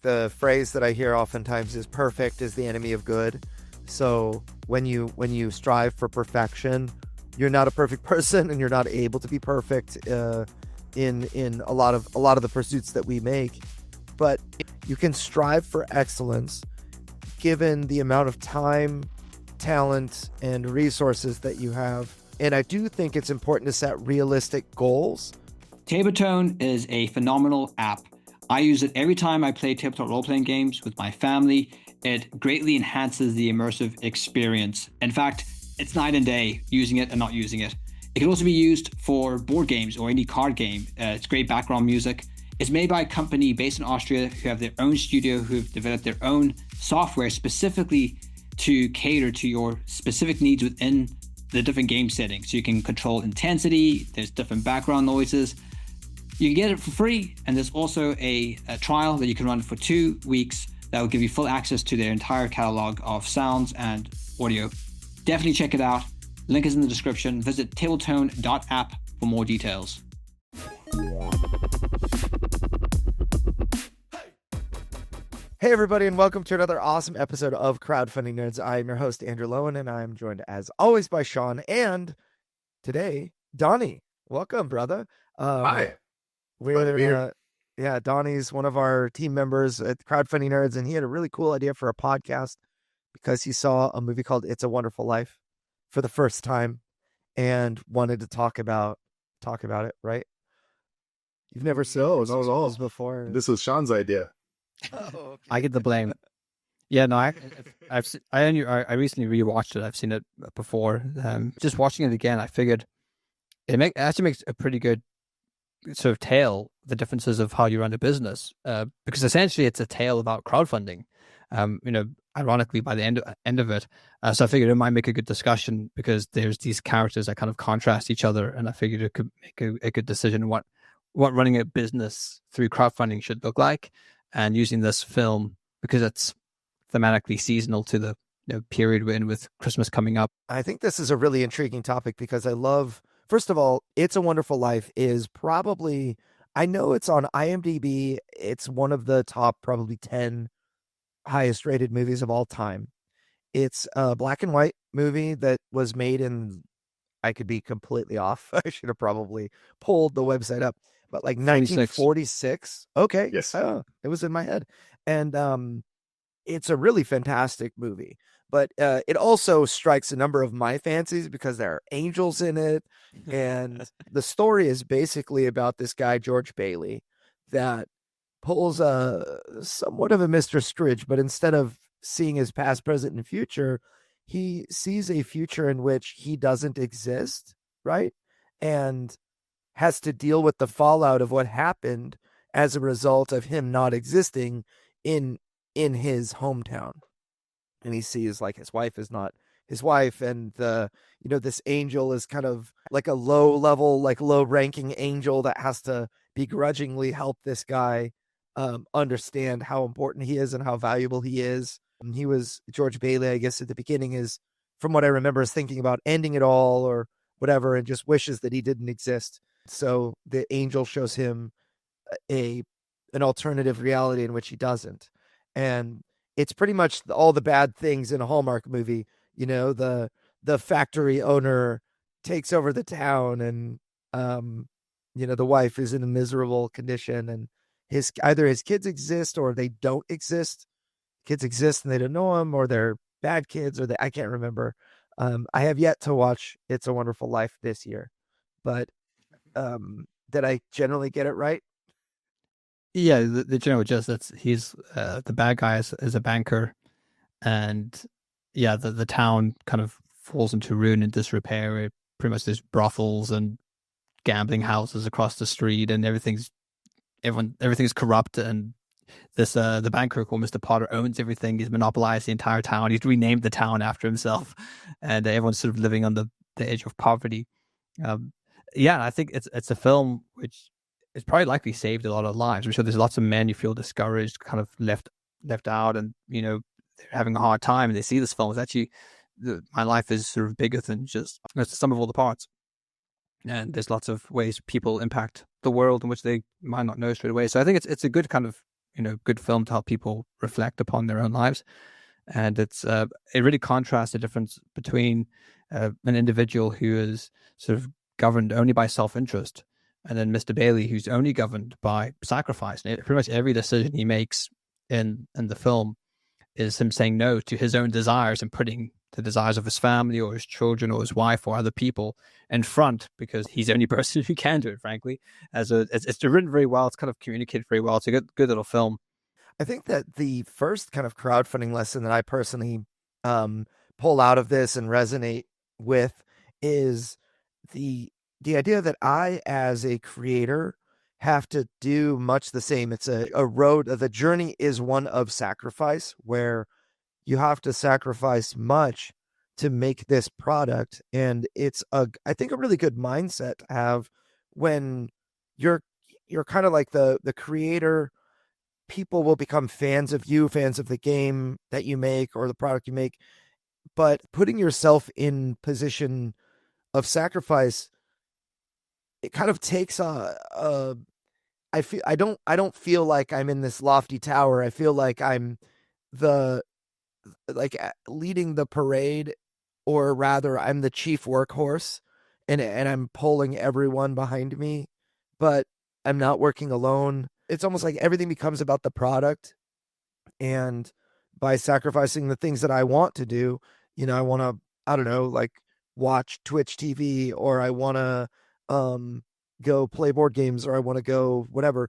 the phrase that I hear oftentimes is perfect is the enemy of good. So when you strive for perfection, you're not a perfect person, and you're not able to be perfect in a lot of the pursuits that we make. But you can strive for excellence given the amount of time, talent, and resources that you have. And I do think it's important to set realistic goals. Tabletone is a phenomenal app. I use it every time I play tabletop role-playing games with my family. It greatly enhances the immersive experience. In fact, it's night and day using it and not using it. It can also be used for board games or any card game. It's great background music. It's made by a company based in Austria who have their own studio, who've developed their own software specifically to cater to your specific needs within the different game settings. So you can control intensity, there's different background noises. You can get it for free, and there's also a trial that you can run for 2 weeks that will give you full access to their entire catalog of sounds and audio. Definitely check it out. Link is in the description. Visit tabletone.app for more details. Hey everybody, and welcome to another awesome episode of Crowdfunding Nerds. I am your host, Andrew Lowen, and I am joined as always by Sean, and today, Donnie. Welcome, brother. Hi. Donnie's one of our team members at Crowdfunding Nerds, and he had a really cool idea for a podcast because he saw a movie called It's a Wonderful Life for the first time and wanted to talk about it, right? You've never seen No. before. This was Sean's idea. Oh, okay. I get the blame. Yeah, no, I recently rewatched it. I've seen it before. Just watching it again, I figured it actually makes a pretty good sort of tale, the differences of how you run a business, because essentially it's a tale about crowdfunding. Ironically, by the end of it, so I figured it might make a good discussion because there's these characters that kind of contrast each other, and I figured it could make a good decision what running a business through crowdfunding should look like. And using this film because it's thematically seasonal to the period we're in with Christmas coming up. I think this is a really intriguing topic because I love, first of all, It's a Wonderful Life is probably, I know it's on IMDb. It's one of the top probably 10 highest rated movies of all time. It's a black and white movie that was made in, I could be completely off. I should have probably pulled the website up. But like 1946. Okay. Yes. It was in my head. And it's a really fantastic movie. But it also strikes a number of my fancies because there are angels in it. And the story is basically about this guy, George Bailey, that pulls somewhat of a Mr. Scrooge, but instead of seeing his past, present, and future, he sees a future in which he doesn't exist, right? And has to deal with the fallout of what happened as a result of him not existing in his hometown. And he sees like his wife is not his wife, and this angel is kind of like a low level, like low ranking angel that has to begrudgingly help this guy understand how important he is and how valuable he is. And he was George Bailey, I guess at the beginning is, from what I remember, is thinking about ending it all or whatever, and just wishes that he didn't exist. So the angel shows him an alternative reality in which he doesn't. And it's pretty much all the bad things in a Hallmark movie. The factory owner takes over the town, and the wife is in a miserable condition, and either his kids exist or they don't exist. Kids exist and they don't know them, or they're bad kids, or I can't remember. I have yet to watch It's a Wonderful Life this year, but did I generally get it right? Yeah, the general gist that's he's the bad guy is a banker, and yeah, the town kind of falls into ruin and disrepair. Pretty much there's brothels and gambling houses across the street, and everything's corrupt. And this the banker called Mr. Potter owns everything. He's monopolized the entire town. He's renamed the town after himself, and everyone's sort of living on the edge of poverty. I think it's a film which is probably likely saved a lot of lives. I'm sure there's lots of men who feel discouraged, kind of left out, and they're having a hard time, and they see this film. It's actually my life is sort of bigger than just the sum of all the parts. And there's lots of ways people impact the world in which they might not know straight away. So I think it's a good kind of good film to help people reflect upon their own lives. And it really contrasts the difference between an individual who is sort of governed only by self-interest, and then Mr. Bailey, who's only governed by sacrifice. And pretty much every decision he makes in the film is him saying no to his own desires and putting the desires of his family or his children or his wife or other people in front, because he's the only person who can do it, frankly. It's written very well. It's kind of communicated very well. It's a good little film. I think that the first kind of crowdfunding lesson that I personally pull out of this and resonate with is the idea that I, as a creator, have to do much the same. It's a road. The journey is one of sacrifice, where you have to sacrifice much to make this product. And it's I think a really good mindset to have when you're kind of like the creator. People will become fans of you, fans of the game that you make or the product you make. But putting yourself in position of sacrifice, it kind of takes I don't feel like I'm in this lofty tower. I feel like I'm leading the parade, or rather I'm the chief workhorse, and I'm pulling everyone behind me, but I'm not working alone. It's almost like everything becomes about the product, and by sacrificing the things that I want to do, I want to, I don't know, like watch Twitch TV, or I want to go play board games, or I want to go whatever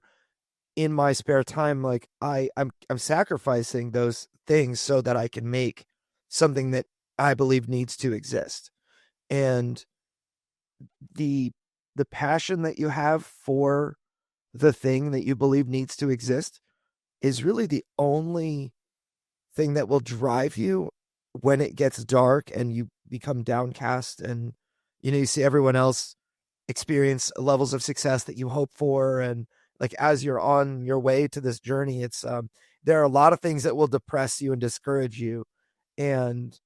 in my spare time. Like I'm sacrificing those things so that I can make something that I believe needs to exist. And the passion that you have for the thing that you believe needs to exist is really the only thing that will drive you when it gets dark and you become downcast, and you see everyone else experience levels of success that you hope for. And like, as you're on your way to this journey, it's there are a lot of things that will depress you and discourage you. And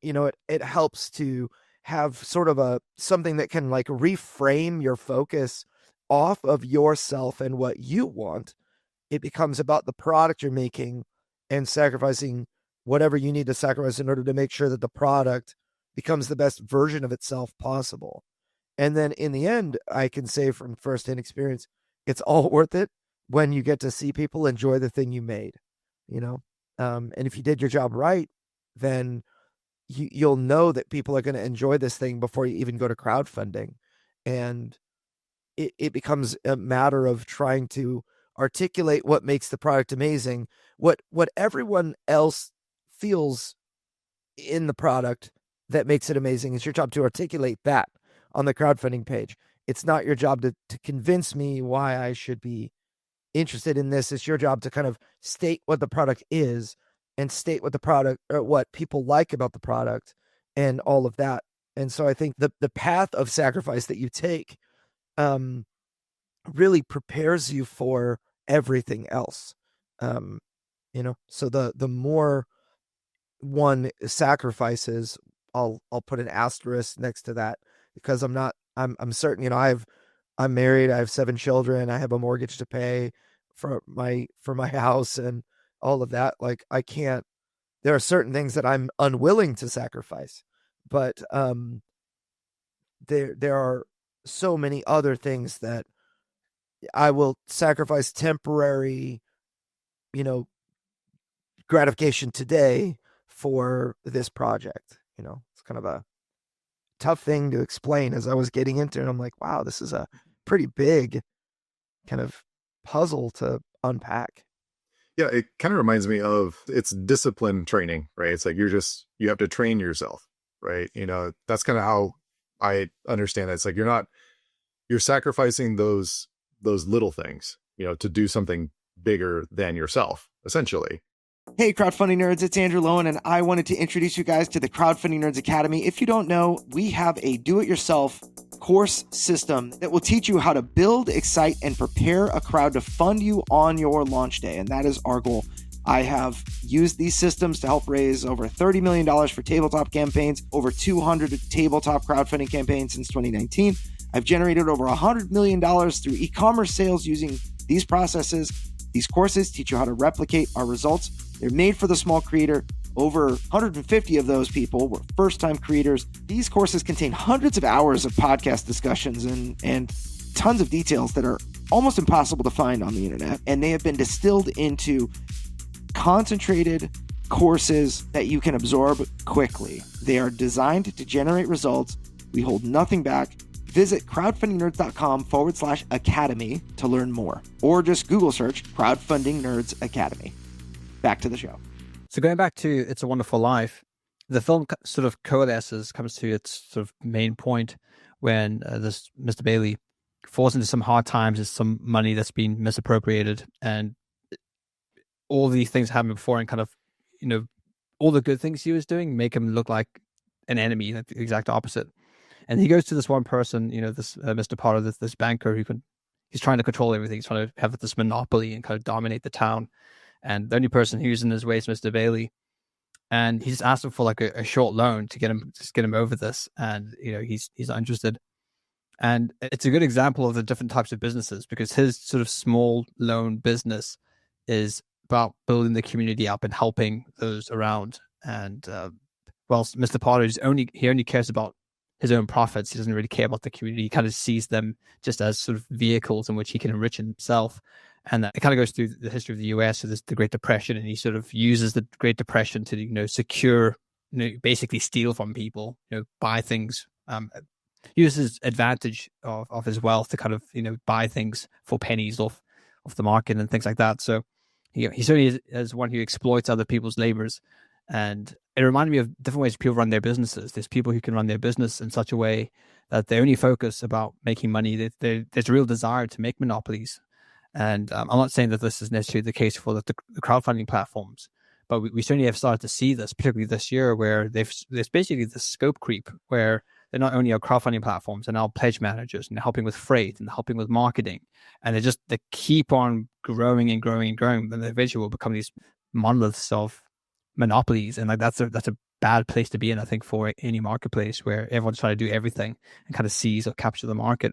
it helps to have sort of something that can like reframe your focus off of yourself and what you want. It becomes about the product you're making and sacrificing whatever you need to sacrifice in order to make sure that the product becomes the best version of itself possible. And then in the end, I can say from firsthand experience, it's all worth it when you get to see people enjoy the thing you made, and if you did your job right, then you'll know that people are going to enjoy this thing before you even go to crowdfunding. And it becomes a matter of trying to articulate what makes the product amazing, what everyone else feels in the product that makes it amazing. It's your job to articulate that on the crowdfunding page. It's not your job to convince me why I should be interested in this. It's your job to kind of state what the product is and state what the product, or what people like about the product, and all of that. And so I think the path of sacrifice that you take really prepares you for everything else. So the more one sacrifices, I'll put an asterisk next to that, because I'm certain, I'm married, I have 7 children, I have a mortgage to pay for my house and all of that. Like, there are certain things that I'm unwilling to sacrifice, but there are so many other things that I will sacrifice temporary, gratification today for this project. It's kind of a tough thing to explain as I was getting into it. And I'm like, wow, this is a pretty big kind of puzzle to unpack. Yeah, it kind of reminds me of, it's discipline training, right? It's like you have to train yourself, right? That's kind of how I understand it. It's like you're sacrificing those little things, to do something bigger than yourself, essentially. Hey, crowdfunding nerds, it's Andrew Lowen, and I wanted to introduce you guys to the Crowdfunding Nerds Academy. If you don't know, we have a do-it-yourself course system that will teach you how to build, excite, and prepare a crowd to fund you on your launch day, and that is our goal. I have used these systems to help raise over $30 million for tabletop campaigns, over 200 tabletop crowdfunding campaigns since 2019. I've generated over $100 million through e-commerce sales using these processes. These courses teach you how to replicate our results. They're made for the small creator. Over 150 of those people were first-time creators. These courses contain hundreds of hours of podcast discussions and tons of details that are almost impossible to find on the internet. And they have been distilled into concentrated courses that you can absorb quickly. They are designed to generate results. We hold nothing back. Visit crowdfundingnerds.com/academy to learn more, or just Google search Crowdfunding Nerds Academy. Back to the show. So going back to It's a Wonderful Life, the film sort of coalesces, comes to its sort of main point when this Mr. Bailey falls into some hard times. There's some money that's been misappropriated, and all these things happen before, and kind of, all the good things he was doing make him look like an enemy, like the exact opposite. And he goes to this one person, this Mr. Potter, this banker he's trying to control everything. He's trying to have this monopoly and kind of dominate the town. And the only person who's in his way is Mr. Bailey. And he's asked him for like a short loan to get him over this. And, he's not interested. And it's a good example of the different types of businesses, because his sort of small loan business is about building the community up and helping those around. And whilst Mr. Potter he only cares about his own profits, he doesn't really care about the community. He kind of sees them just as sort of vehicles in which he can enrich himself. And it kind of goes through the history of the US. So there's the Great Depression, and he sort of uses the Great Depression to, secure, basically steal from people, buy things, uses advantage of his wealth to kind of, buy things for pennies off the market and things like that. So he certainly is one who exploits other people's labors. And it reminded me of different ways people run their businesses. There's people who can run their business in such a way that they only focus about making money. There's a real desire to make monopolies. And I'm not saying that this is necessarily the case for the crowdfunding platforms, but we certainly have started to see this, particularly this year, where there's basically this scope creep, where they're not only are crowdfunding platforms, they're now pledge managers, and they're helping with freight and helping with marketing. And they keep on growing and growing and growing. And eventually will become these monoliths of monopolies. And like that's a bad place to be in, I think, for any marketplace where everyone's trying to do everything and kind of seize or capture the market.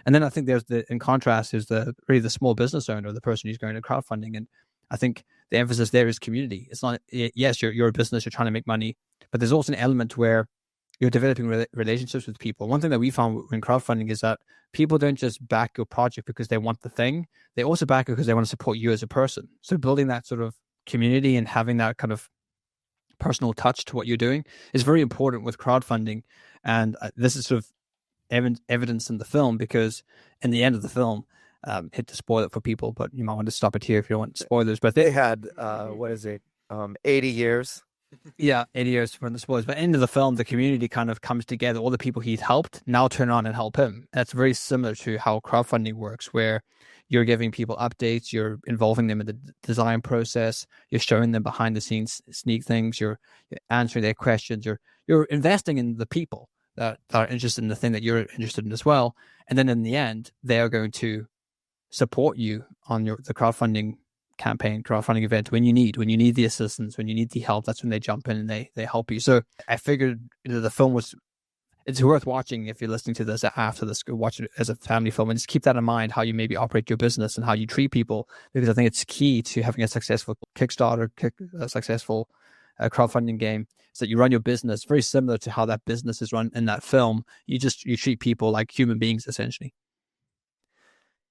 And then I think in contrast is really the small business owner, the person who's going to crowdfunding. And I think the emphasis there is community. It's not, yes, you're a business, you're trying to make money, but there's also an element where you're developing relationships with people. One thing that we found in crowdfunding is that people don't just back your project because they want the thing. They also back it because they want to support you as a person. So building that sort of community and having that kind of personal touch to what you're doing is very important with crowdfunding. And this is sort of evidence in the film, because in the end of the film, hate to spoil it for people, but you might want to stop it here if you don't want spoilers. But they had 80 years. Yeah, 80 years from the spoilers. But end of the film, the community kind of comes together. All the people he'd helped now turn on and help him. That's very similar to how crowdfunding works, where you're giving people updates, you're involving them in the design process, you're showing them behind the scenes sneak things, you're answering their questions, you're investing in the people that are interested in the thing that you're interested in as well. And then in the end, they are going to support you on the crowdfunding campaign, crowdfunding event when you need the assistance, when you need the help. That's when they jump in and they help you. So I figured the film it's worth watching if you're listening to this after this. Go watch it as a family film, and just keep that in mind, how you maybe operate your business and how you treat people, because I think it's key to having a successful Kickstarter, a successful crowdfunding game, is that you run your business very similar to how that business is run in that film. You treat people like human beings, essentially.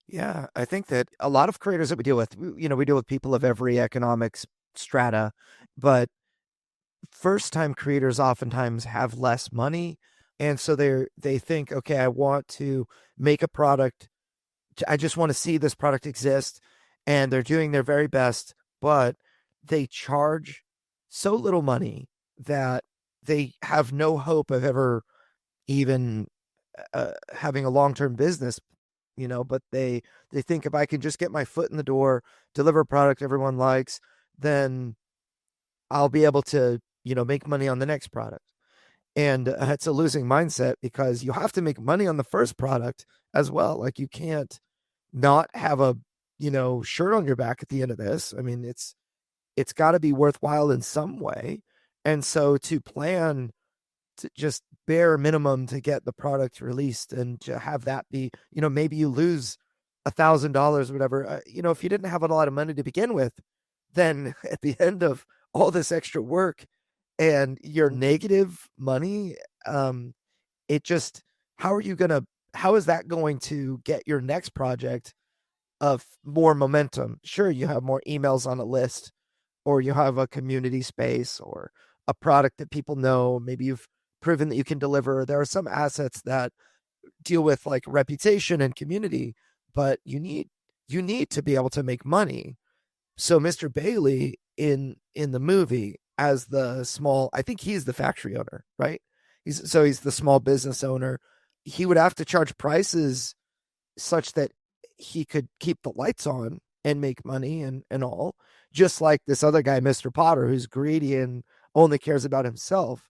Yeah, I think that a lot of creators that we deal with, we deal with people of every economic strata, but first-time creators oftentimes have less money. And so they think, okay, I want to make a product. I just want to see this product exist. And they're doing their very best, but they charge so little money that they have no hope of ever even having a long-term business, but they think, if I can just get my foot in the door, deliver a product everyone likes, then I'll be able to, make money on the next product. And it's a losing mindset, because you have to make money on the first product as well. Like, you can't not have a, shirt on your back at the end of this. I mean, it's got to be worthwhile in some way. And so to plan to just bare minimum to get the product released and to have that be, maybe you lose $1,000 or whatever, if you didn't have a lot of money to begin with, then at the end of all this extra work and your negative money, it just, how is that going to get your next project of more momentum? Sure, you have more emails on a list, or you have a community space, or a product that people know. Maybe you've proven that you can deliver. There are some assets that deal with like reputation and community, but you need to be able to make money. So Mr. Bailey in the movie, as the small, I think he's the factory owner, right? He's the small business owner. He would have to charge prices such that he could keep the lights on and make money and all, just like this other guy, Mr. Potter, who's greedy and only cares about himself.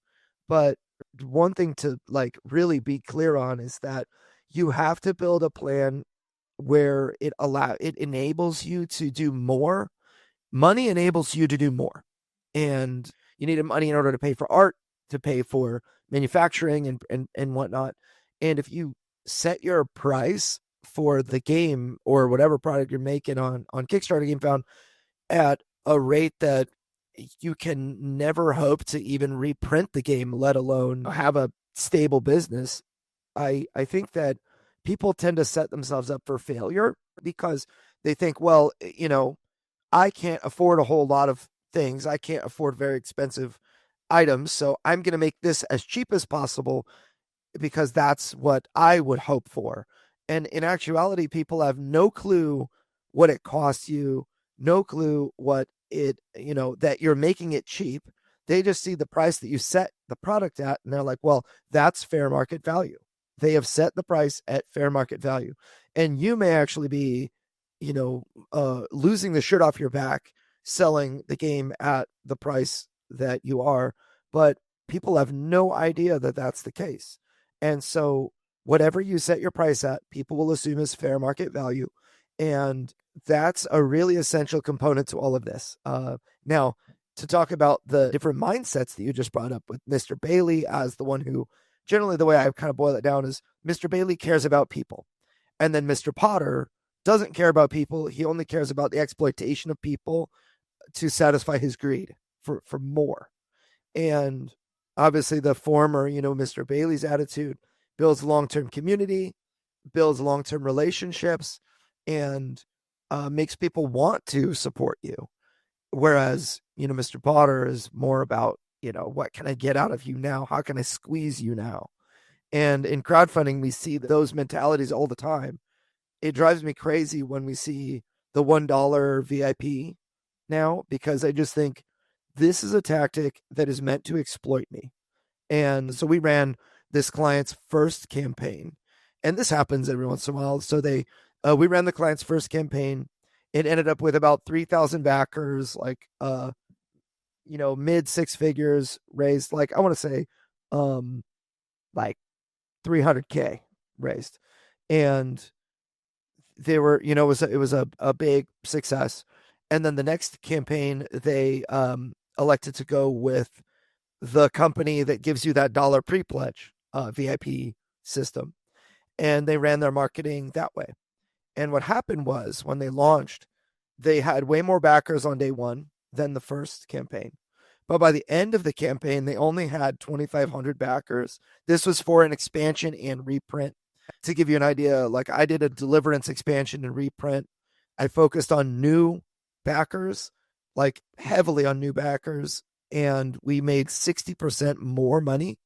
But one thing to like really be clear on is that you have to build a plan where it enables you to do more. Money enables you to do more. And you need money in order to pay for art, to pay for manufacturing and whatnot. And if you set your price for the game or whatever product you're making on Kickstarter GameFound at a rate that you can never hope to even reprint the game, let alone have a stable business, I think that people tend to set themselves up for failure because they think, well, I can't afford a whole lot of things. I can't afford very expensive items. So I'm going to make this as cheap as possible because that's what I would hope for. And in actuality, people have no clue what it costs you, no clue what that you're making it cheap. They just see the price that you set the product at, and they're like, well, that's fair market value. They have set the price at fair market value. And you may actually be, losing the shirt off your back selling the game at the price that you are, but people have no idea that that's the case. And so whatever you set your price at, people will assume is fair market value. And that's a really essential component to all of this. Now, to talk about the different mindsets that you just brought up with Mr. Bailey as the one who, generally the way I kind of boil it down is Mr. Bailey cares about people. And then Mr. Potter doesn't care about people. He only cares about the exploitation of people to satisfy his greed for more. And obviously the former, Mr. Bailey's attitude builds long-term community, builds long-term relationships, and makes people want to support you. Whereas, Mr. Potter is more about, what can I get out of you now? How can I squeeze you now? And in crowdfunding, we see those mentalities all the time. It drives me crazy when we see the $1 VIP now, because I just think this is a tactic that is meant to exploit me. And so we ran this client's first campaign, and this happens every once in a while. So we ran the client's first campaign. It ended up with about 3,000 backers, like, mid six figures raised, like, I want to say, like $300K raised. And they were, it was a big success. And then the next campaign, they elected to go with the company that gives you that dollar pre-pledge VIP system. And they ran their marketing that way. And what happened was when they launched, they had way more backers on day one than the first campaign. But by the end of the campaign, they only had 2,500 backers. This was for an expansion and reprint. To give you an idea, like I did a Deliverance expansion and reprint. I focused on new backers, like heavily on new backers. And we made 60% more money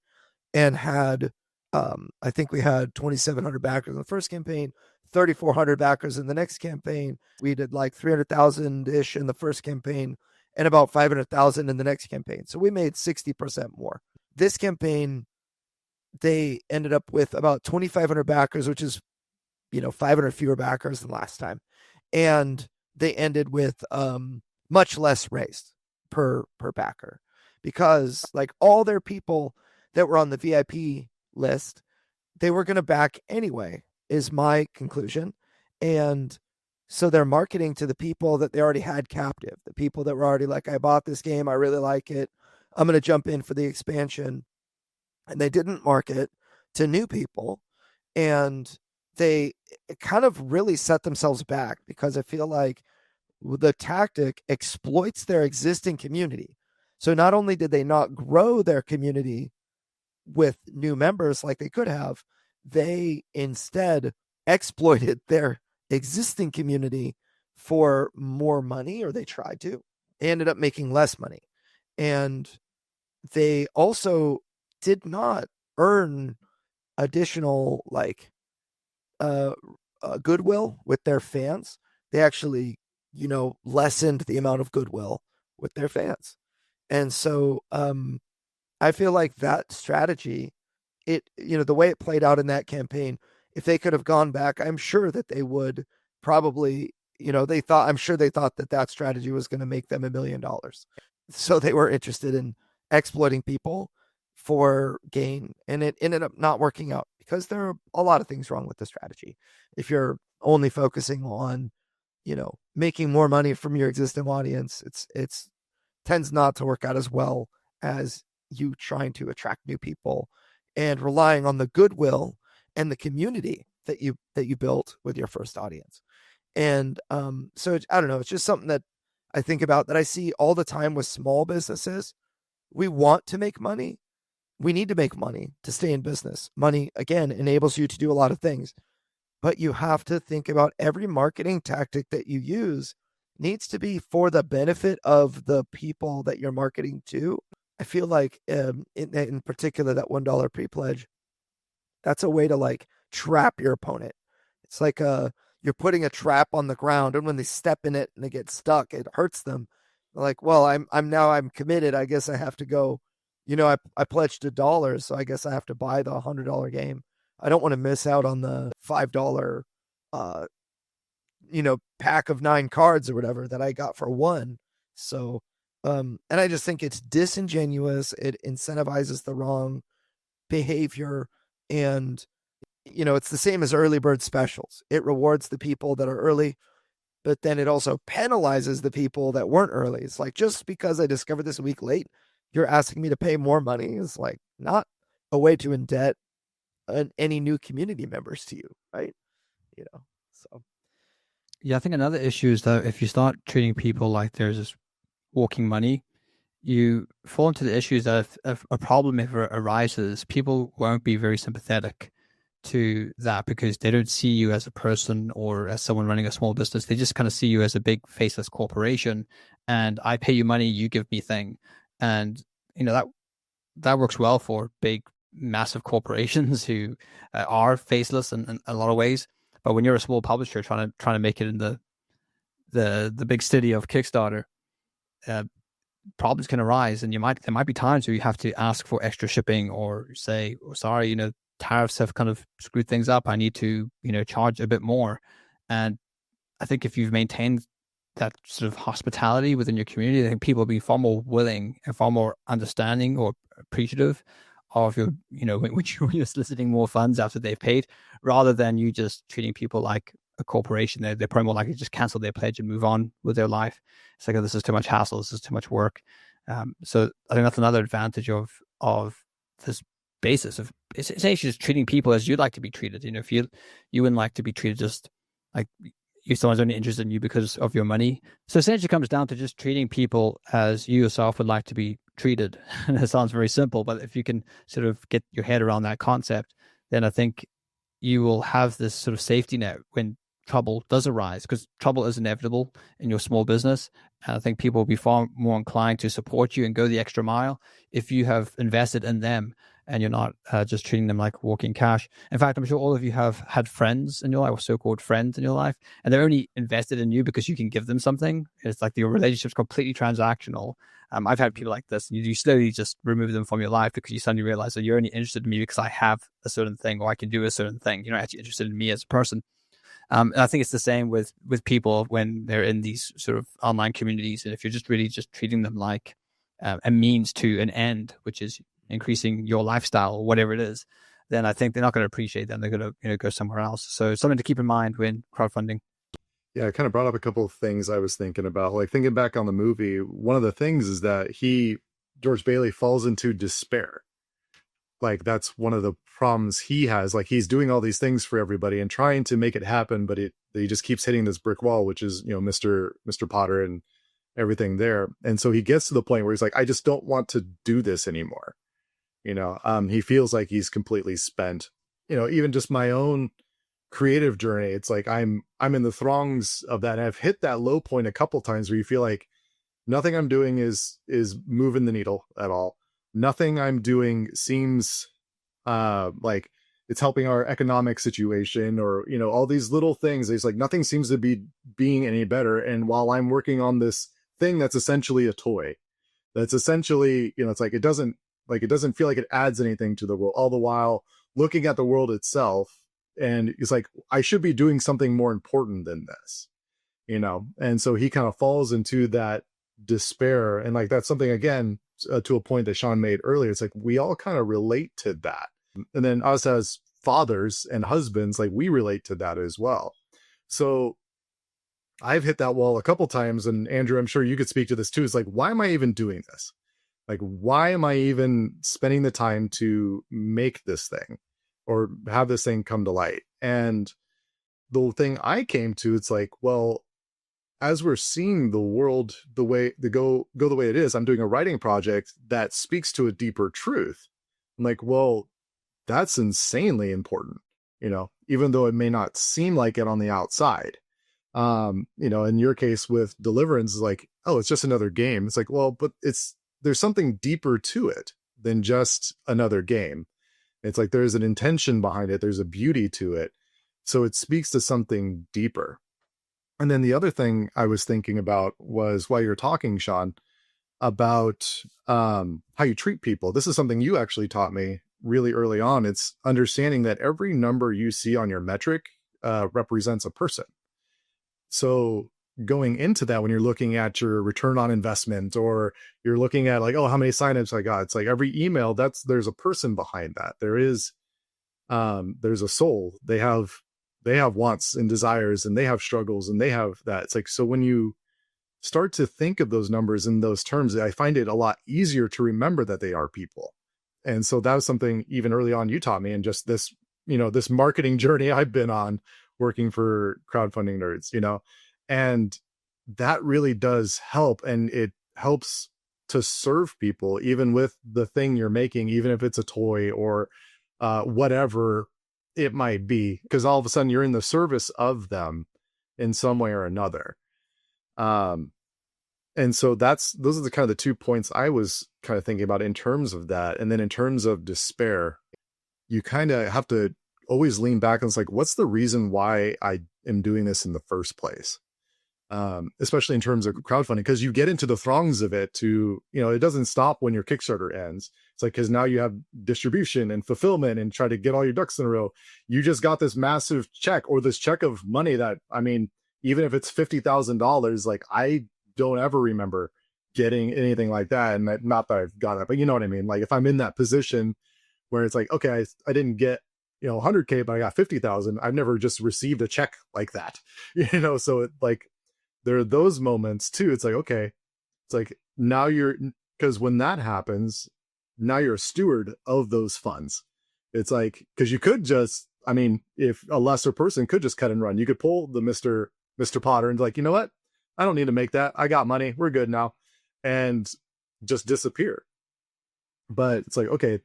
and had, I think we had 2,700 backers in the first campaign, 3,400 backers in the next campaign. We did like 300,000-ish in the first campaign and about 500,000 in the next campaign. So we made 60% more. This campaign, they ended up with about 2,500 backers, which is, 500 fewer backers than last time. And they ended with much less raised per backer, because like all their people that were on the VIP list, they were going to back anyway, is my conclusion. And so they're marketing to the people that they already had captive, the people that were already like, I bought this game, I really like it, I'm going to jump in for the expansion. And they didn't market to new people. And they kind of really set themselves back, because I feel like the tactic exploits their existing community. So not only did they not grow their community with new members like they could have, they instead exploited their existing community for more money, or they tried to. They ended up making less money. And they also did not earn additional goodwill with their fans. They actually, lessened the amount of goodwill with their fans. And so I feel like that strategy, the way it played out in that campaign, if they could have gone back, I'm sure that they would probably, I'm sure they thought that that strategy was going to make them $1 million. So they were interested in exploiting people for gain, and it ended up not working out because there are a lot of things wrong with the strategy. If you're only focusing on, making more money from your existing audience, it's tends not to work out as well as you trying to attract new people and relying on the goodwill and the community that you built with your first audience. And so I don't know, it's just something that I think about, that I see all the time with small businesses. We want to make money. We need to make money to stay in business. Money, again, enables you to do a lot of things, but you have to think about every marketing tactic that you use needs to be for the benefit of the people that you're marketing to. I feel like in particular, that $1 pre-pledge, that's a way to trap your opponent. It's like you're putting a trap on the ground, and when they step in it and they get stuck, it hurts them. They're like, well, I'm committed. I guess I have to go. I pledged $1, so I guess I have to buy the $100 game. I don't want to miss out on the $5 pack of 9 cards or whatever that I got for one. So and I just think it's disingenuous. It incentivizes the wrong behavior, and it's the same as early bird specials. It rewards the people that are early, but then it also penalizes the people that weren't early. It's like, just because I discovered this a week late, you're asking me to pay more money. Is like not a way to indebt any new community members to you, right? So Yeah, I think another issue is that if you start treating people like there's this walking money, you fall into the issues that if a problem ever arises, people won't be very sympathetic to that, because they don't see you as a person or as someone running a small business. They just kind of see you as a big faceless corporation, and I pay you money, you give me thing. And that works well for big, massive corporations who are faceless in a lot of ways. But when you're a small publisher trying to make it in the big city of Kickstarter, problems can arise, and there might be times where you have to ask for extra shipping, or say, oh, sorry, tariffs have kind of screwed things up. I need to charge a bit more. And I think if you've maintained that sort of hospitality within your community, I think people will be far more willing and far more understanding or appreciative of your, when you're soliciting more funds after they've paid, rather than you just treating people like a corporation. They're probably more likely to just cancel their pledge and move on with their life. It's like, oh, this is too much hassle. This is too much work. So I think that's another advantage of this basis of essentially just treating people as you'd like to be treated. If you wouldn't like to be treated just like someone's only interested in you because of your money. So essentially it comes down to just treating people as you yourself would like to be treated. And it sounds very simple, but if you can sort of get your head around that concept, then I think you will have this sort of safety net when trouble does arise, because trouble is inevitable in your small business. And I think people will be far more inclined to support you and go the extra mile if you have invested in them and you're not just treating them like walking cash. In fact, I'm sure all of you have had friends in your life, or so-called friends in your life, and they're only invested in you because you can give them something. It's like your relationship's completely transactional. I've had people like this, and you slowly just remove them from your life because you suddenly realize that you're only interested in me because I have a certain thing, or I can do a certain thing. You're not actually interested in me as a person. And I think it's the same with people when they're in these sort of online communities. And if you're just really just treating them like a means to an end, which is increasing your lifestyle or whatever it is, then I think they're not going to appreciate that. They're going to go somewhere else. So something to keep in mind when crowdfunding. Yeah, it kind of brought up a couple of things I was thinking about. Like, thinking back on the movie, one of the things is that George Bailey falls into despair. like that's one of the problems he has. Like he's doing all these things for everybody and trying to make it happen, but he just keeps hitting this brick wall, which is, you know, Mr. Potter and everything there. And so he gets to the point where he's like, I just don't want to do this anymore. You know, he feels like he's completely spent. You know, even just my own creative journey, it's like I'm in the throngs of that. And I've hit that low point a couple times where you feel like nothing I'm doing is moving the needle at all. Nothing I'm doing seems like it's helping our economic situation, or, you know, all these little things. It's like nothing seems to be being any better. And while I'm working on this thing that's essentially a toy, that's essentially, you know, it's like it doesn't feel like it adds anything to the world, all the while looking at the world itself. And it's like, I should be doing something more important than this, you know? And so he kind of falls into that despair. And like, that's something, again, to a point that Sean made earlier. It's like, we all kind of relate to that. And then us as fathers and husbands, like we relate to that as well. So I've hit that wall a couple times, and Andrew, I'm sure you could speak to this too. It's like, why am I even doing this? Like, why am I even spending the time to make this thing or have this thing come to light? And the thing I came to, it's like, well, as we're seeing the world the way go the way it is, I'm doing a writing project that speaks to a deeper truth. I'm like, well, that's insanely important, you know, even though it may not seem like it on the outside. You know, in your case with Deliverance, is like, oh, it's just another game. It's like, well, but there's something deeper to it than just another game. It's like there's an intention behind it. There's a beauty to it. So it speaks to something deeper. And then the other thing I was thinking about was, while you're talking, Sean, about how you treat people. This is something you actually taught me really early on. It's understanding that every number you see on your metric represents a person. So going into that, when you're looking at your return on investment, or you're looking at like, oh, how many signups I got, it's like every email, there's a person behind that. There's a soul. They have wants and desires, and they have struggles, and they have that. It's like, so when you start to think of those numbers in those terms, I find it a lot easier to remember that they are people. And so that was something even early on you taught me, and just this, you know, this marketing journey I've been on working for Crowdfunding Nerds, you know, and that really does help. And it helps to serve people, even with the thing you're making, even if it's a toy or whatever it might be, because all of a sudden you're in the service of them in some way or another. And so those are the kind of the 2 points I was kind of thinking about in terms of that. And then in terms of despair, you kind of have to always lean back and it's like, what's the reason why I am doing this in the first place? Especially in terms of crowdfunding, because you get into the throngs of it to, you know, it doesn't stop when your Kickstarter ends. It's like, because now you have distribution and fulfillment and try to get all your ducks in a row. You just got this massive check, or this check of money that, I mean, even if it's $50,000, like I don't ever remember getting anything like that. And not that I've got it, but you know what I mean? Like if I'm in that position where it's like, okay, I didn't get, you know, 100K, but I got 50,000. I've never just received a check like that, you know? So it, like, there are those moments too. It's like, okay, it's like now because when that happens, now you're a steward of those funds. It's like, because you could just, I mean, if a lesser person could just cut and run, you could pull the Mr. Potter and be like, you know what? I don't need to make that. I got money. We're good now. And just disappear. But it's like, okay,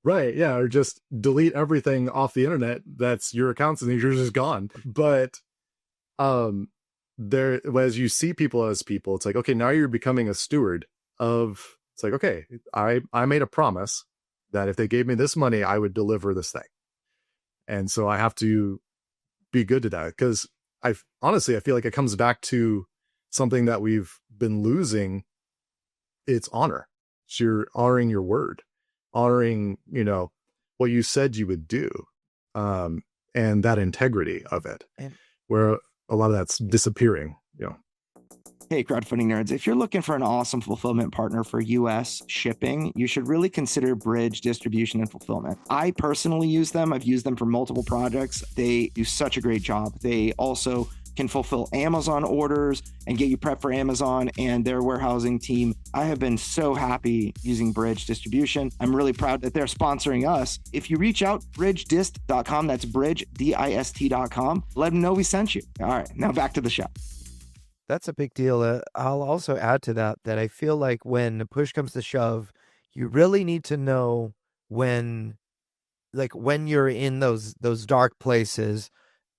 right. Yeah. Or just delete everything off the internet. That's your accounts and you're just gone. But, there, as you see people as people, it's like, okay, now you're becoming a steward of, it's like, okay, I made a promise that if they gave me this money, I would deliver this thing. And so I have to be good to that, because I feel like it comes back to something that we've been losing. It's honor. So you're honoring your word, honoring, you know, what you said you would do, and that integrity of it, where a lot of that's disappearing, you know. Hey, crowdfunding nerds, if you're looking for an awesome fulfillment partner for US shipping, you should really consider Bridge Distribution and Fulfillment. I personally use them. I've used them for multiple projects. They do such a great job. They also can fulfill Amazon orders and get you prepped for Amazon and their warehousing team. I have been so happy using Bridge Distribution. I'm really proud that they're sponsoring us. If you reach out, bridgedist.com, that's bridgedist.com, let them know we sent you. All right, now back to the show. That's a big deal. I'll also add to that I feel like when push comes to shove, you really need to know when you're in those dark places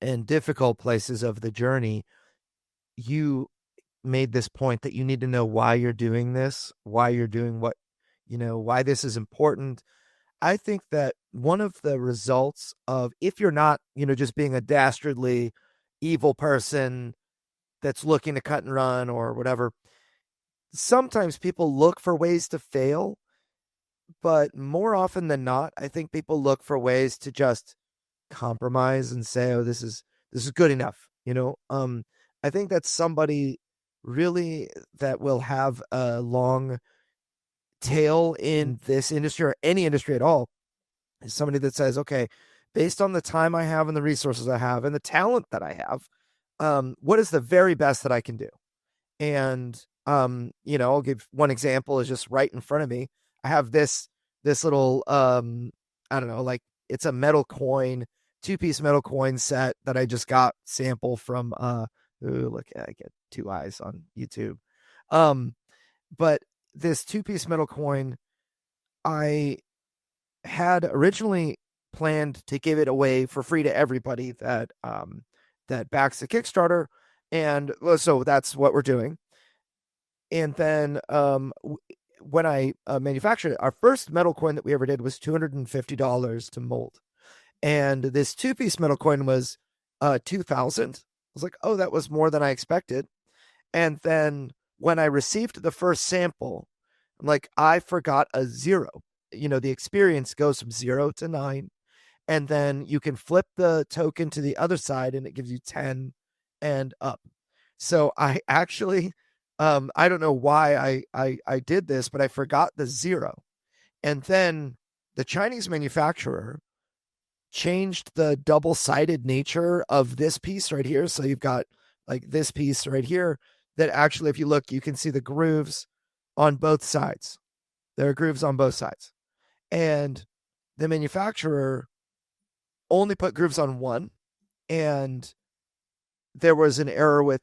and difficult places of the journey. You made this point that you need to know why you're doing this, why you're doing what, why this is important. I think that one of the results of, if you're not, just being a dastardly evil person that's looking to cut and run or whatever, sometimes people look for ways to fail, but more often than not, I think people look for ways to just compromise and say, oh, this is good enough. I think that's somebody really that will have a long tail in this industry or any industry at all, is somebody that says, okay, based on the time I have and the resources I have and the talent that I have, what is the very best that I can do? And, I'll give one example is just right in front of me. I have this little, I don't know, like it's a metal coin, 2-piece metal coin set that I just got sample from, look, I get 2 eyes on YouTube. But this 2-piece metal coin, I had originally planned to give it away for free to everybody that backs the Kickstarter. And so that's what we're doing. And then when I manufactured it, our first metal coin that we ever did was $250 to mold. And this 2-piece metal coin was $2,000. I was like, oh, that was more than I expected. And then when I received the first sample, I'm like, I forgot a 0. The experience goes from 0 to 9. And then you can flip the token to the other side and it gives you 10 and up. So I actually, I don't know why I did this, but I forgot the 0. And then the Chinese manufacturer changed the double-sided nature of this piece right here. So you've got like this piece right here that actually, if you look, you can see the grooves on both sides. There are grooves on both sides. And the manufacturer only put grooves on one, and there was an error with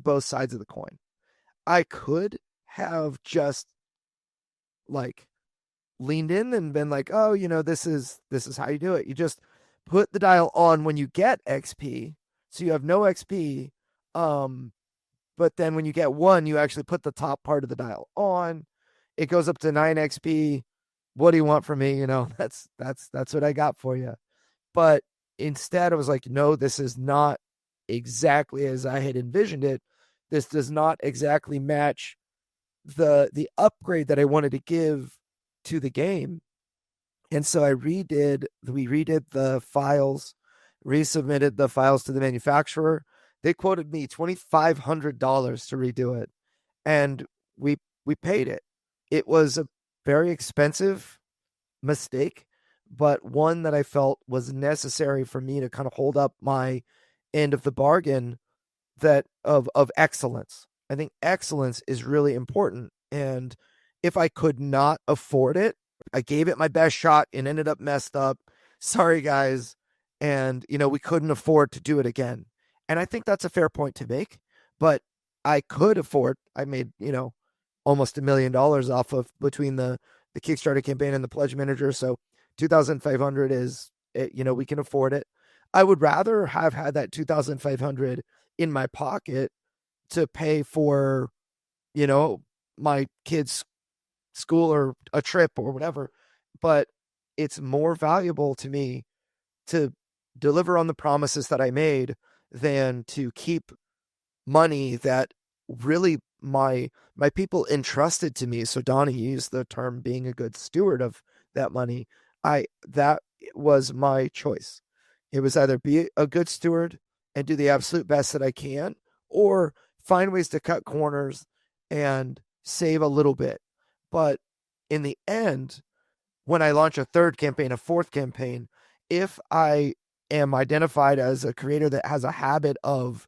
both sides of the coin. I could have just like leaned in and been like, oh, this is how you do it. You just put the dial on when you get XP, so you have no XP. But then when you get 1, you actually put the top part of the dial on. It goes up to 9 XP. What do you want from me? That's what I got for you. But instead, I was like, no, this is not exactly as I had envisioned it. This does not exactly match the upgrade that I wanted to give to the game. And so we redid the files, resubmitted the files to the manufacturer. They quoted me $2,500 to redo it. And we paid it. It was a very expensive mistake, but one that I felt was necessary for me to kind of hold up my end of the bargain that of excellence. I think excellence is really important. And if I could not afford it, I gave it my best shot and ended up messed up. Sorry, guys. And, we couldn't afford to do it again. And I think that's a fair point to make, but I could afford, I made, almost $1 million off of between the Kickstarter campaign and the pledge manager. So 2,500 is, we can afford it. I would rather have had that 2,500 in my pocket to pay for, my kids' school or a trip or whatever. But it's more valuable to me to deliver on the promises that I made than to keep money that really my people entrusted to me. So Donnie used the term being a good steward of that money. That was my choice. It was either be a good steward and do the absolute best that I can, or find ways to cut corners and save a little bit. But in the end, when I launch a third campaign, a fourth campaign, if I am identified as a creator that has a habit of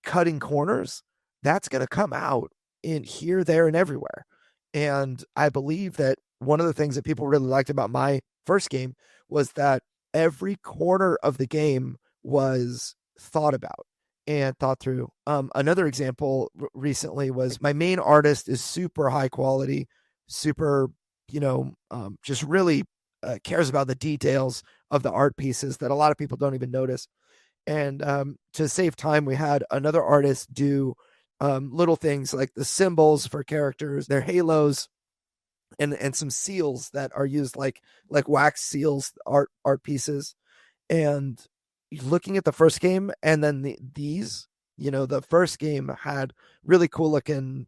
cutting corners, that's going to come out in here, there, and everywhere. And I believe that one of the things that people really liked about my first game was that every corner of the game was thought about and thought through. Another example recently was my main artist is super high quality, super, just really cares about the details of the art pieces that a lot of people don't even notice. And to save time, we had another artist do little things like the symbols for characters, their halos, and some seals that are used like wax seals, art pieces. And looking at the first game, and then the first game had really cool looking,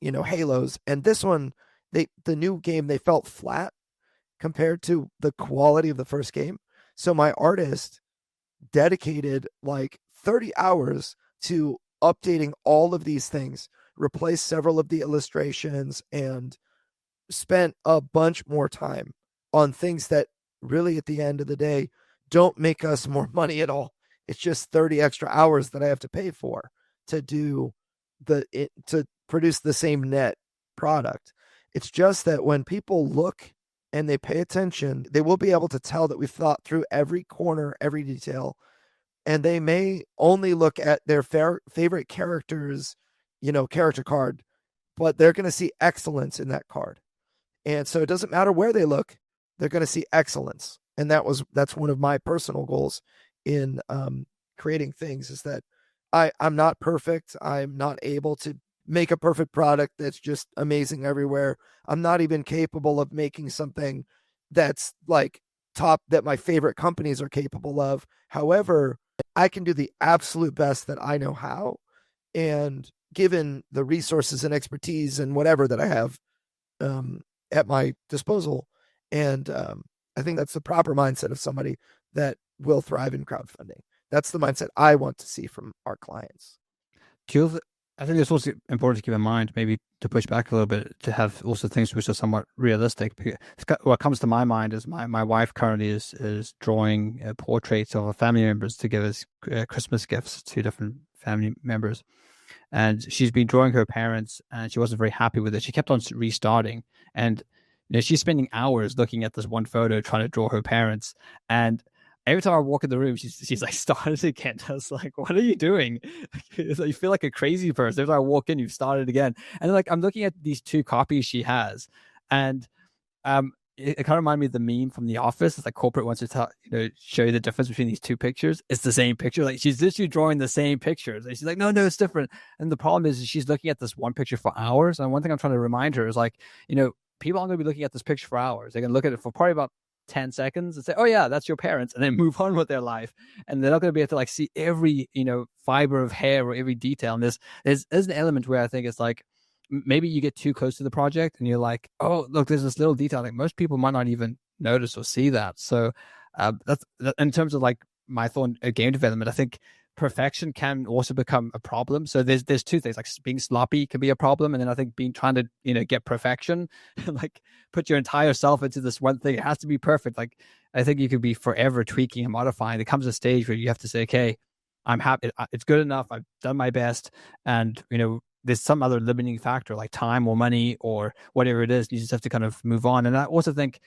halos, and this one, the new game, they felt flat compared to the quality of the first game. So my artist dedicated like 30 hours to updating all of these things, replaced several of the illustrations, and spent a bunch more time on things that really at the end of the day don't make us more money at all. It's just 30 extra hours that I have to pay for to do to produce the same net product. It's just that when people look and they pay attention, they will be able to tell that we've thought through every corner, every detail, and they may only look at their favorite character's, character card, but they're going to see excellence in that card. And so it doesn't matter where they look, they're going to see excellence. And that's one of my personal goals in creating things, is that I'm not perfect. I'm not able to make a perfect product that's just amazing everywhere. I'm not even capable of making something that's like top that my favorite companies are capable of. However, I can do the absolute best that I know how, and given the resources and expertise and whatever that I have at my disposal. And I think that's the proper mindset of somebody that will thrive in crowdfunding. That's the mindset I want to see from our clients. I think it's also important to keep in mind, maybe to push back a little bit, to have also things which are somewhat realistic. What comes to my mind is my wife currently is drawing portraits of our family members to give as Christmas gifts to different family members. And she's been drawing her parents, and she wasn't very happy with it. She kept on restarting, and she's spending hours looking at this one photo trying to draw her parents. And every time I walk in the room, she's like, started again. I was like, what are you doing? You feel like a crazy person. Every time I walk in, you've started again. And then, I'm looking at these two copies she has, and it kind of reminded me of the meme from The Office. It's like corporate wants to show you the difference between these two pictures. It's the same picture. Like, she's literally drawing the same pictures. And she's like, no, it's different. And the problem is she's looking at this one picture for hours. And one thing I'm trying to remind her is people aren't going to be looking at this picture for hours. They're going to look at it for probably about 10 seconds and say, oh yeah, that's your parents, and then move on with their life. And they're not going to be able to see every fiber of hair or every detail. And there's an element where I think it's like, maybe you get too close to the project and you're like, oh look, there's this little detail like most people might not even notice or see that. So that's in terms of my thought on game development. I think perfection can also become a problem. So there's two things, like being sloppy can be a problem, and then I think trying to get perfection like put your entire self into this one thing. It has to be perfect. Like, I think you could be forever tweaking and modifying. There comes a stage where you have to say, okay, I'm happy, it's good enough, I've done my best, and there's some other limiting factor like time or money or whatever it is. You just have to kind of move on. And I also think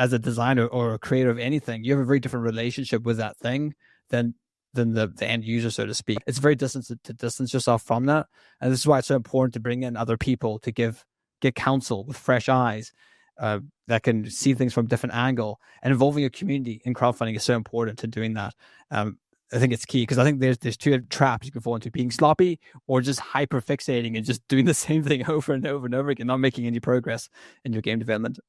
as a designer or a creator of anything, you have a very different relationship with that thing than the end user, so to speak. It's very distant to distance yourself from that. And this is why it's so important to bring in other people to get counsel with fresh eyes that can see things from a different angle. And involving a community in crowdfunding is so important to doing that. I think it's key, because I think there's two traps you can fall into: being sloppy or just hyper fixating and just doing the same thing over and over and over again, not making any progress in your game development.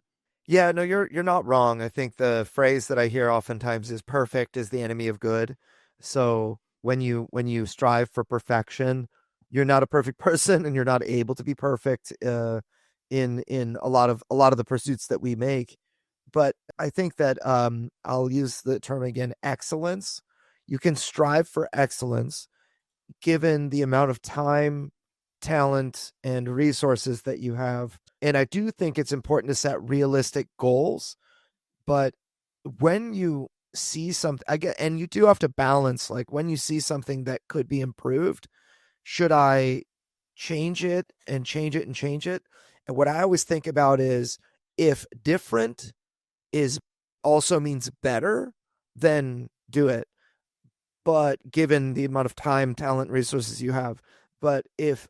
Yeah, no, you're not wrong. I think the phrase that I hear oftentimes is perfect is the enemy of good. So when you strive for perfection, you're not a perfect person, and you're not able to be perfect in a lot of the pursuits that we make. But I think that I'll use the term again, excellence. You can strive for excellence given the amount of time, talent, and resources that you have. And I do think it's important to set realistic goals. But when you see something, I get, and you do have to balance, like when you see something that could be improved, should I change it and change it and change it? And what I always think about is, if different is also means better, then do it. But given the amount of time, talent, resources you have, but if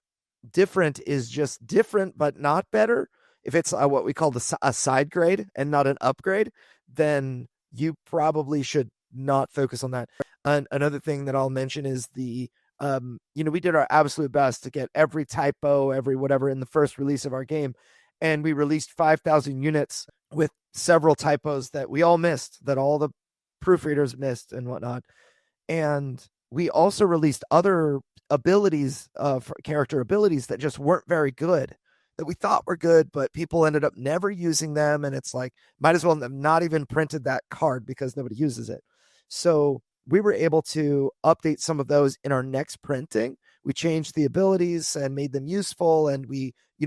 different is just different but not better, if it's what we call a side grade and not an upgrade, then you probably should not focus on that. And another thing that I'll mention is we did our absolute best to get every typo, every whatever in the first release of our game, and we released 5,000 units with several typos that we all missed, that all the proofreaders missed and whatnot. And we also released other abilities, character abilities that just weren't very good, that we thought were good, but people ended up never using them. And it's like, might as well have not even printed that card because nobody uses it. So we were able to update some of those in our next printing. We changed the abilities and made them useful, and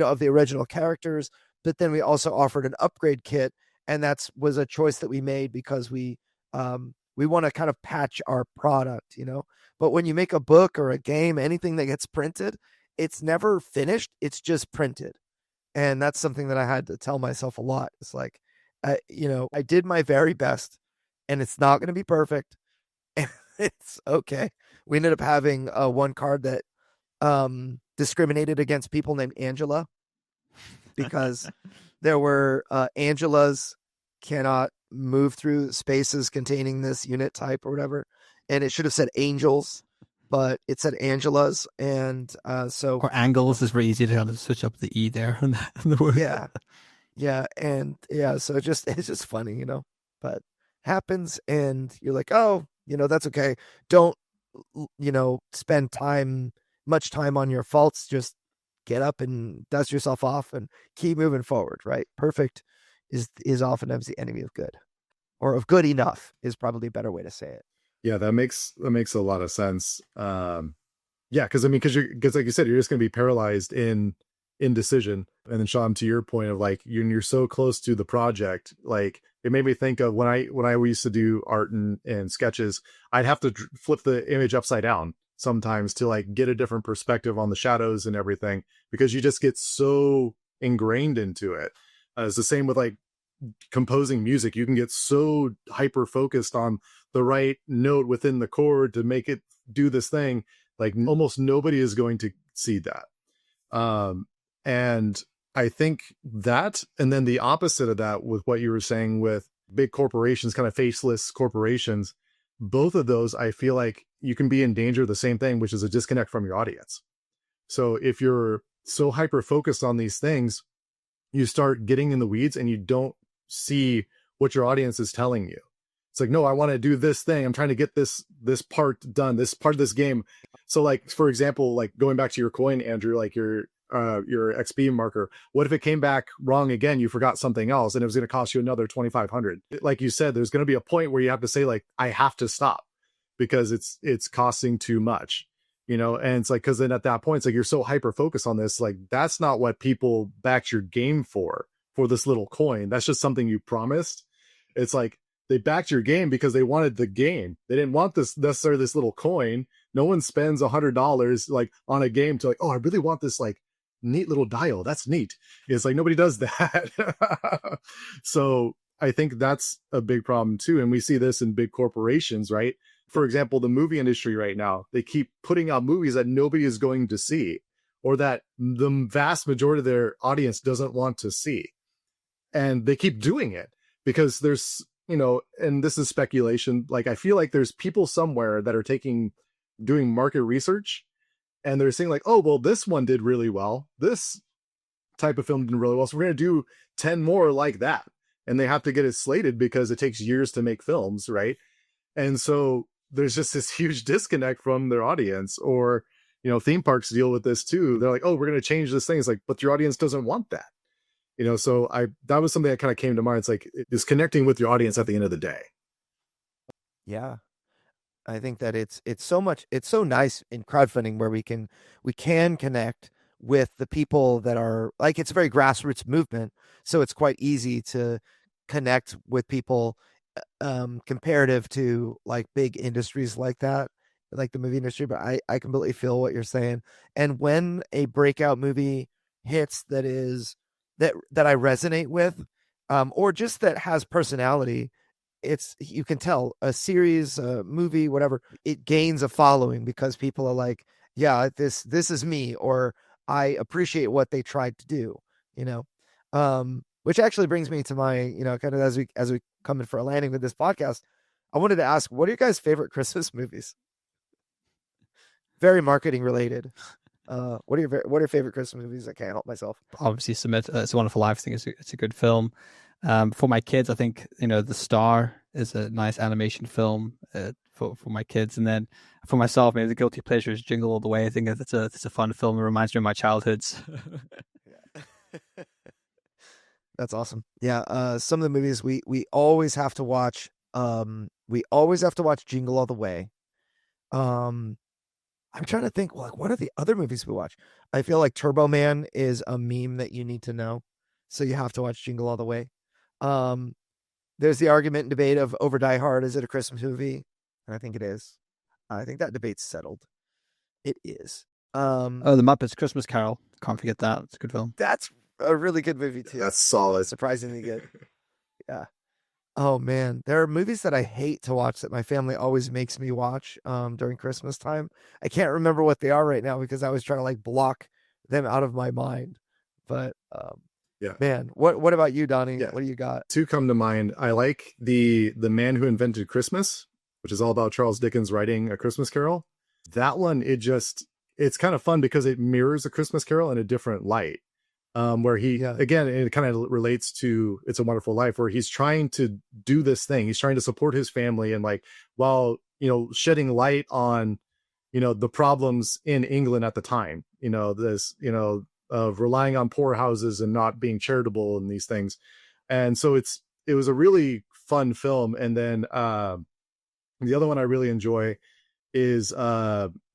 of the original characters. But then we also offered an upgrade kit, and that was a choice that we made because we want to kind of patch our product, But when you make a book or a game, anything that gets printed, it's never finished. It's just printed. And that's something that I had to tell myself a lot. It's like, I did my very best, and it's not going to be perfect. And it's okay. We ended up having one card that discriminated against people named Angela, because there were Angelas cannot move through spaces containing this unit type or whatever, and it should have said angels, but it said Angelas, and or angles is very easy to kind of switch up the E there on the word. So it's just funny, but happens, and you're like, oh, that's okay. Don't spend much time on your faults. Just get up and dust yourself off and keep moving forward, right? Perfect is oftentimes the enemy of good, or of good enough is probably a better way to say it. Yeah, that makes a lot of sense. Because like you said, you're just going to be paralyzed in indecision. And then Sean, to your point of like, you're so close to the project, like it made me think of when I used to do art and sketches, I'd have to flip the image upside down sometimes to like get a different perspective on the shadows and everything, because you just get so ingrained into it. It's the same with like composing music. You can get so hyper focused on the right note within the chord to make it do this thing. Like almost nobody is going to see that. And I think that, and then the opposite of that with what you were saying with big corporations, kind of faceless corporations, both of those, I feel like you can be in danger of the same thing, which is a disconnect from your audience. So if you're so hyper focused on these things, you start getting in the weeds and you don't see what your audience is telling you. It's like, no, I want to do this thing. I'm trying to get this part done, this part of this game. So like, for example, like going back to your coin, Andrew, like your XP marker, what if it came back wrong again? You forgot something else and it was going to cost you another 2,500. Like you said, there's going to be a point where you have to say like, I have to stop because it's costing too much, and it's like, because then at that point, it's like, you're so hyper focused on this, like that's not what people backed your game for this little coin. That's just something you promised. It's like, they backed your game because they wanted the game. They didn't want this necessarily this little coin. No one spends $100 like on a game to like, oh, I really want this like neat little dial. That's neat. It's like, nobody does that. So I think that's a big problem too. And we see this in big corporations, right? For example, the movie industry right now, they keep putting out movies that nobody is going to see, or that the vast majority of their audience doesn't want to see. And they keep doing it because there's, and this is speculation, like I feel like there's people somewhere that are doing market research, and they're saying like, oh, well, this one did really well. This type of film did really well. So we're going to do 10 more like that. And they have to get it slated because it takes years to make films, right? And so there's just this huge disconnect from their audience. Or, theme parks deal with this too. They're like, oh, we're going to change this thing. It's like, but your audience doesn't want that. So that was something that kind of came to mind. It's like, it's connecting with your audience at the end of the day. Yeah. I think that it's so nice in crowdfunding where we can connect with the people that are like, it's a very grassroots movement. So it's quite easy to connect with people comparative to like big industries like that, like the movie industry, but I completely feel what you're saying. And when a breakout movie hits that is that I resonate with, or just that has personality, it's you can tell a series, a movie, whatever, it gains a following because people are like, yeah, this is me, or I appreciate what they tried to do, you know. Which actually brings me to my, kind of as we come in for a landing with this podcast, I wanted to ask, what are your guys' favorite Christmas movies? Very marketing related. What are your favorite Christmas movies? I can't help myself. Obviously, submit It's a Wonderful Life. I think it's a good film. For my kids, I think The Star is a nice animation film for my kids, and then for myself, maybe the guilty pleasure is Jingle All the Way. I think it's a fun film. It reminds me of my childhoods. Yeah. That's awesome. Yeah, some of the movies we always have to watch. We always have to watch Jingle All the Way. I'm trying to think, like, what are the other movies we watch? I feel like Turbo Man is a meme that you need to know, so you have to watch Jingle All the Way. There's the argument and debate of Over Die Hard. Is it a Christmas movie? And I think it is. I think that debate's settled. It is. The Muppets Christmas Carol. Can't forget that. It's a good film. That's a really good movie too. That's solid. Surprisingly good. Yeah. Oh man, there are movies that I hate to watch that my family always makes me watch during Christmas time. I can't remember what they are right now because I was trying to like block them out of my mind. But yeah, man, what about you, Donnie? Yeah. What do you got? Two come to mind. I like the Man Who Invented Christmas, which is all about Charles Dickens writing A Christmas Carol. That one, it's kind of fun because it mirrors A Christmas Carol in a different light. Where again, it kind of relates to It's a Wonderful Life, where he's trying to do this thing. He's trying to support his family, and like, while, shedding light on, the problems in England at the time, of relying on poor houses and not being charitable and these things. And so it was a really fun film. And then, the other one I really enjoy is,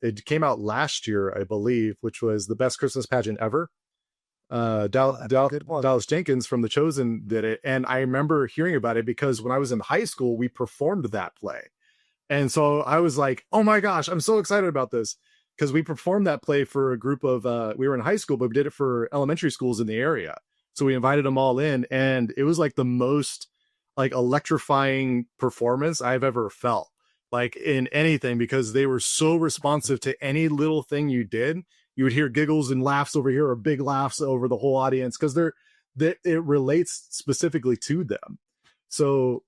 it came out last year, I believe, which was The Best Christmas Pageant Ever. Dallas Jenkins from The Chosen did it, and I remember hearing about it because when I was in high school we performed that play, and so I was like, oh my gosh, I'm so excited about this, because we performed that play for a group of we were in high school, but we did it for elementary schools in the area, so we invited them all in, and it was like the most like electrifying performance I've ever felt, like, in anything, because they were so responsive to any little thing you did. You would hear giggles and laughs over here, or big laughs over the whole audience, because it relates specifically to them. So,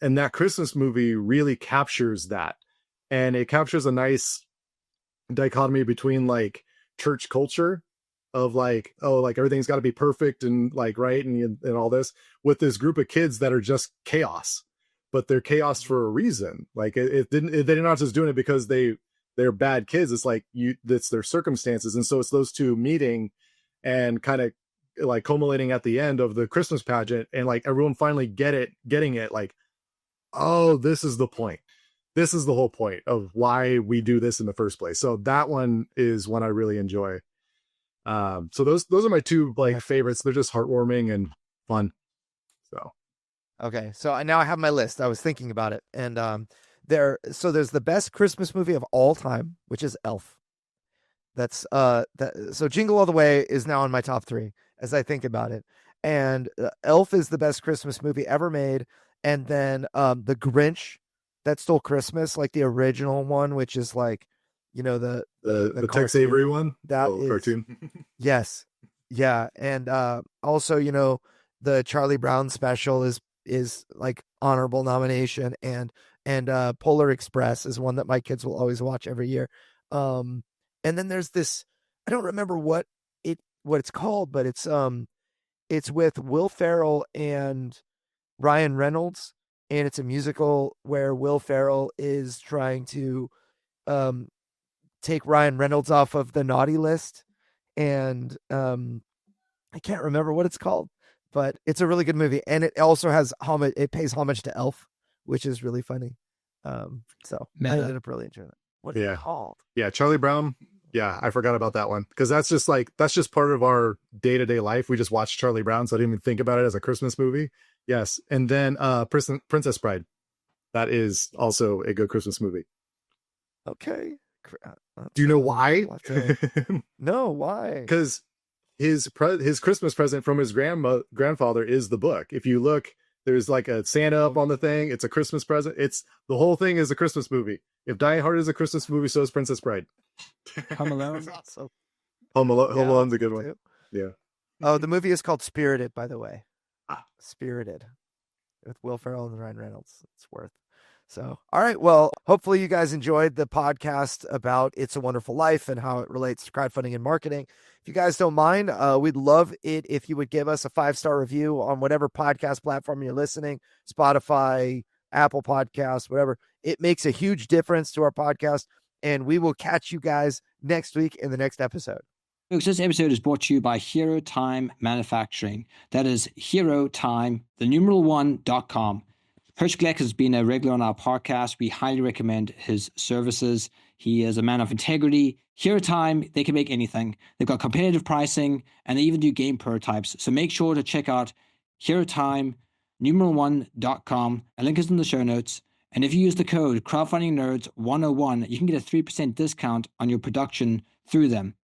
and that Christmas movie really captures that, and it captures a nice dichotomy between like church culture of like, oh, like everything's got to be perfect and like right and all this, with this group of kids that are just chaos, but they're chaos for a reason. Like they're not just doing it because they're bad kids. It's like it's their circumstances. And so it's those two meeting and kind of like culminating at the end of the Christmas pageant, and like everyone finally getting it, like, oh, this is the point. This is the whole point of why we do this in the first place. So that one is one I really enjoy. So those are my two like favorites. They're just heartwarming and fun. So okay, so now I have my list. I was thinking about it, and there's the best Christmas movie of all time, which is Elf. That's so Jingle All the Way is now in my top 3 as I think about it. And Elf is the best Christmas movie ever made. And then The Grinch That Stole Christmas, like the original one, which is like, the Tex Avery one, that is, cartoon. Yes. Yeah. And also, the Charlie Brown special is like honorable nomination, and Polar Express is one that my kids will always watch every year. And then there's this, I don't remember what it's called, but it's with Will Ferrell and Ryan Reynolds, and it's a musical where Will Ferrell is trying to take Ryan Reynolds off of the naughty list, and I can't remember what it's called, but it's a really good movie, and it also has homage. It pays homage to Elf, which is really funny. So I ended up really enjoying it. What is it called? Yeah, Charlie Brown. Yeah, I forgot about that one, because that's just part of our day-to-day life. We just watch Charlie Brown, so I didn't even think about it as a Christmas movie. Yes. And then Princess Bride. That is also a good Christmas movie. Okay. Do you know why? No, why? Because his Christmas present from his grandfather is the book. If you look, there's like a Santa up on the thing. It's a Christmas present. It's the whole thing is a Christmas movie. If Die Hard is a Christmas movie, so is Princess Bride. Home Alone. Awesome. Home Alone's a good one. Yeah. Oh, the movie is called Spirited, by the way. Spirited, with Will Ferrell and Ryan Reynolds. It's worth. So, all right. Well, hopefully you guys enjoyed the podcast about It's a Wonderful Life and how it relates to crowdfunding and marketing. If you guys don't mind, we'd love it if you would give us a 5-star review on whatever podcast platform you're listening, Spotify, Apple Podcasts, whatever. It makes a huge difference to our podcast, and we will catch you guys next week in the next episode. Folks, this episode is brought to you by Hero Time Manufacturing. That is Hero Time, the1.com. Hirsch Gleck has been a regular on our podcast. We highly recommend his services. He is a man of integrity. Hero Time, they can make anything. They've got competitive pricing, and they even do game prototypes. So make sure to check out Hero Time, the1.com. A link is in the show notes. And if you use the code CrowdfundingNerds101, you can get a 3% discount on your production through them.